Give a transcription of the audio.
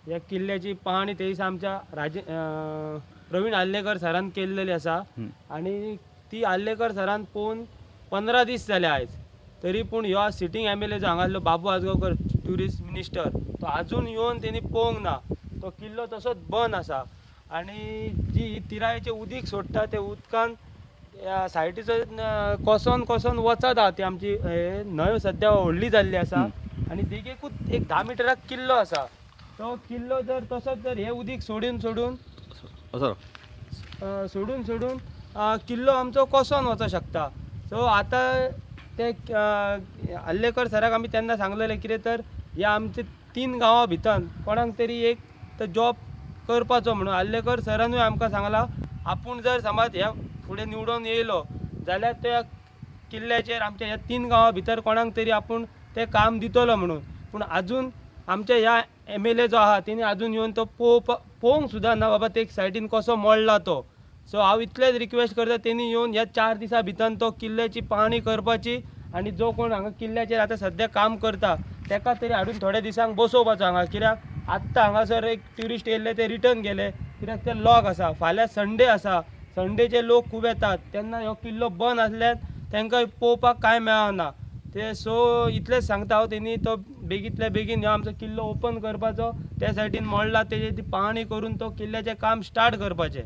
या किल्ल्याची पाहणी ते दिसा आमच्या प्रवीण आल्लेकर सरान केलेली असा आणि ती आल्लेकर सरान पोवन 15 दीस जाले आयज तरी पूण ह्यो सिटींग MLA जो हांगासलो बाबू आजगांवकर ट्युरिस्ट मिनिस्टर तो अजून येवन तेणी पळोवंक ना. तो किल्लो तसोच बंद आसा आणि जी तिरायेचे उदीक सोडटा ते उदकान या सायटीचो कोसोन कोसोन वचत आहा. ती आमची न्हंय सद्या व्हडली जाल्ली आसा आणि देगेकूच एक 10 मिटराक किल्लो आसा. तो किल्लो जर तसोच जर हे उदीक सोडून सोडून किल्लो आमचो कोसोन वचूं शकता. सो आतां ते आल्लेकर सराक आमी तेन्ना सांगलेलें कितें तर ह्या आमच्या 3 गांवां भितर कोणाक तरी एक तर जॉब करपाचो म्हणून आल्लेकर सरानूय आमकां सांगला आपूण जर समज ह्या फुडें निवडून येयलो जाल्यार त्या किल्ल्याचेर आमच्या ह्या 3 गांवां भितर कोणाक तरी आपूण तें काम दितलो म्हणून. पूण आजून आमच्या ह्या MLA जो आहा तेणी आजून येवन तो पळोवंक सुद्दां ना बाबा ते सायडीन कसो मोडला तो. सो हांव इतलेंच रिक्वेस्ट करता तेणी येवन ह्या 4 दिसां भितर तो किल्ल्याची पाहणी करपाची आणि जो कोण हांगा किल्ल्याचेर आतां सद्या काम करता तेका तरी हाडून थोड्या दिसांक बसोवपाचो हांगा. कित्याक आत्तां हांगासर एक ट्युरिस्ट येयल्ले ते रिटर्न गेले कित्याक ते लॉक आसा. फाल्यां संडे आसा, संडेचे लोक खूब येतात तेन्ना हो किल्लो बंद आसल्यार तांकां पळोवपाक कांय मेळना. ते सो इतलेंच सांगता हांव तेणी तो बेगींतल्या बेगीन हो आमचो किल्लो ओपन करपाचो. त्या सायडीन मोडला तेजी ती पाहणी करून तो किल्ल्याचें काम स्टार्ट करपाचें.